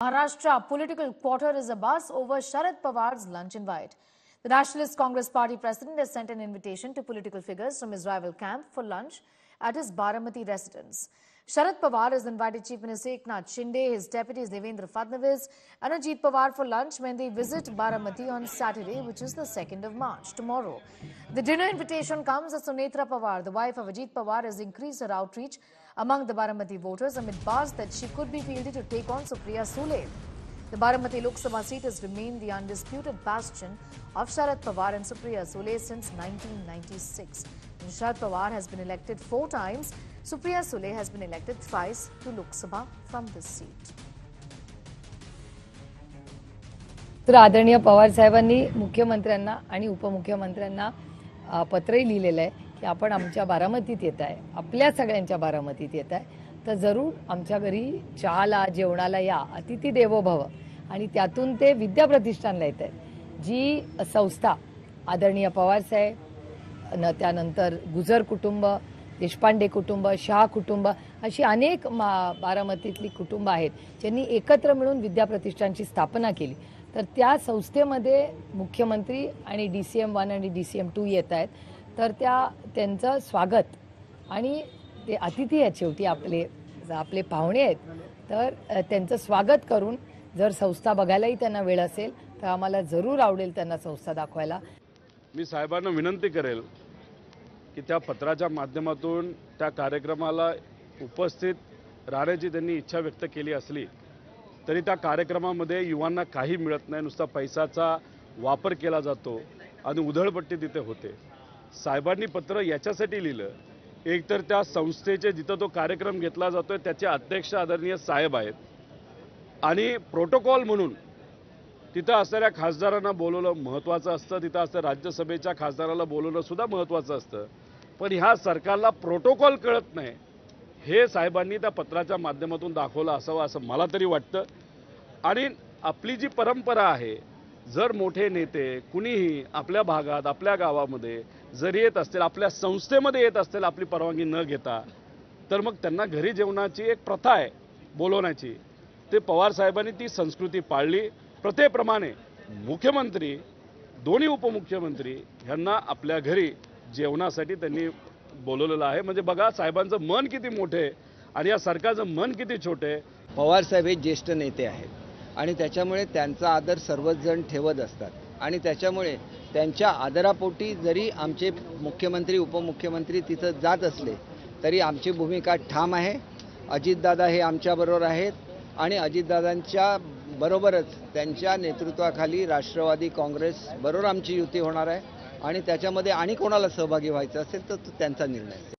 Maharashtra political quarter is abuzz over Sharad Pawar's lunch invite. The Nationalist Congress Party president has sent an invitation to political figures from his rival camp for lunch at his Baramati residence. Sharad Pawar has invited Chief Minister Eknath Shinde, his deputies Devendra Fadnavis and Ajit Pawar for lunch when they visit Baramati on Saturday, which is the 2nd of March, tomorrow. The dinner invitation comes as Sunetra Pawar, the wife of Ajit Pawar, has increased her outreach among the Baramati voters amid buzz that she could be fielded to take on Supriya Sule. The Baramati Lok Sabha seat has remained the undisputed bastion of Sharad Pawar and Supriya Sule since 1996. And Sharad Pawar has been elected 4 times. Supriya Sule has been elected thrice to Lok Sabha from this seat. तर आदरणीय पवार साहेबांनी मुख्यमंत्र्यांना आणि उपमुख्यमंत्र्यांना पत्रही लिहिलेलं आहे की आपण आमच्या बारामतीत येत आहे, आपल्या सगळ्यांच्या बारामतीत येत आहे, तर जरूर आमच्या घरी चहाला जेवणाला या, अतिथी देवो भव. आणि त्यातून ते विद्या प्रतिष्ठानला येत आहे, जी संस्था आदरणीय पवार साहेब, त्यानंतर गुजर कुटुंब, देशपांडे कुटुंब, शाह कुटुंब अशी अनेक बारामतीतली कुटुंब आहेत ज्यांनी एकत्र मिळून विद्या प्रतिष्ठानची स्थापना केली. तर त्या संस्थेमध्ये मुख्यमंत्री आणि DCM-1 आणि DCM-2 येत आहेत. तर त्यांचं स्वागत आणि ते अतिथी आहेत, शेवटी आपले पाहुणे आहेत, तर त्यांचं स्वागत करून जर संस्था बघायलाही त्यांना वेळ असेल तर आम्हाला जरूर आवडेल त्यांना संस्था दाखवायला. मी साहेबांना विनंती करेल की त्या पत्राच्या माध्यमातून त्या कार्यक्रमाला उपस्थित राहण्याची त्यांनी इच्छा व्यक्त केली असली तरी त्या कार्यक्रमामध्ये युवांना काही मिळत नाही, नुसता पैशाचा वापर केला जातो आणि उधळपट्टी तिथे होते. साहेबांनी पत्र याच्यासाठी लिहिलं, एक तर त्या संस्थेचे जिथं तो कार्यक्रम घेतला जातोय त्याचे अध्यक्ष आदरणीय साहेब आहेत आणि प्रोटोकॉल म्हणून तिथं असणाऱ्या खासदारांना बोलवणं महत्त्वाचं असतं, तिथं असणाऱ्या राज्यसभेच्या खासदाराला बोलवणं सुद्धा महत्त्वाचं असतं. पण ह्या सरकारला प्रोटोकॉल कळत नाही, हे साहेबांनी त्या पत्राच्या माध्यमातून दाखवलं असावं असं मला तरी वाटतं. आणि आपली जी परंपरा आहे, जर मोठे नेते कुणीही आपल्या भागात आपल्या गावामध्ये जर येत असतील, आपल्या संस्थेमध्ये येत असतील आपली परवानगी न घेता, तर मग त्यांना घरी जेवणाची एक प्रथा आहे बोलवण्याची. ते पवार साहेबांनी ती संस्कृती पाळली. प्रथेप्रमाणे मुख्यमंत्री, दोन्ही उपमुख्यमंत्री यांना आपल्या घरी जेवणासाठी त्यांनी बोलवलेलं आहे. म्हणजे बघा साहेबांचं मन किती मोठे आणि या सरकारचं मन किती छोटे. पवार साहेब हे ज्येष्ठ नेते आहेत आणि त्याच्यामुळे त्यांचा आदर सर्वच जण ठेवत असतात आणि त्याच्यामुळे त्यांच्या आदरापोटी जरी आमचे मुख्यमंत्री उपमुख्यमंत्री तिथं जात असले तरी आमची भूमिका ठाम आहे. अजितदादा हे आमच्याबरोबर आहेत आणि अजितदादांच्या बरोबरच त्यांच्या नेतृत्वाखाली राष्ट्रवादी काँग्रेस बरोबर आमची युती होणार आहे आणि त्याच्यामध्ये आणि कोणाला सहभागी व्हायचं असेल तर त्यांचा निर्णय असेल.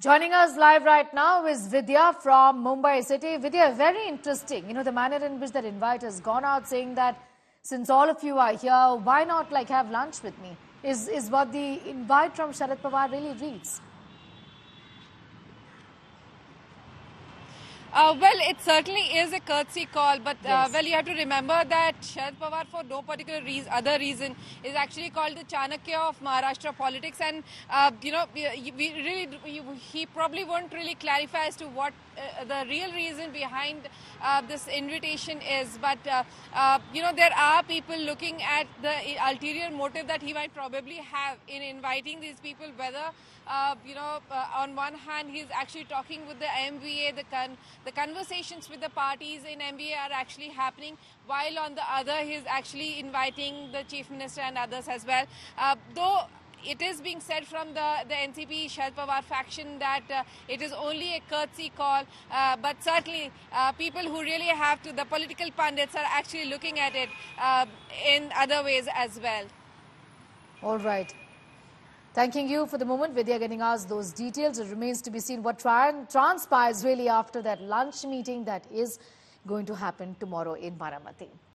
Joining us live right now is Vidya from Mumbai City. Vidya, very interesting. The manner in which that invite has gone out saying that since all of you are here, why not have lunch with me? Is what the invite from Sharad Pawar really reads? Well, it certainly is a courtesy call, but yes. Well, you have to remember that Sharad Pawar, for no particular other reason, is actually called the Chanakya of Maharashtra politics, and he probably won't really clarify as to what the real reason behind this invitation is. But there are people looking at the ulterior motive that he might probably have in inviting these people. Whether on one hand he's actually talking with the MVA, the conversations with the parties in MVA are actually happening, while on the other he's actually inviting the Chief Minister and others as well. Though it is being said from the NCP Sharad Pawar faction that it is only a courtesy call, but certainly people who really have to, the political pundits, are actually looking at it in other ways as well. All right. Thanking you for the moment, Vidya, getting us those details. It remains to be seen what transpires really after that lunch meeting that is going to happen tomorrow in Baramati.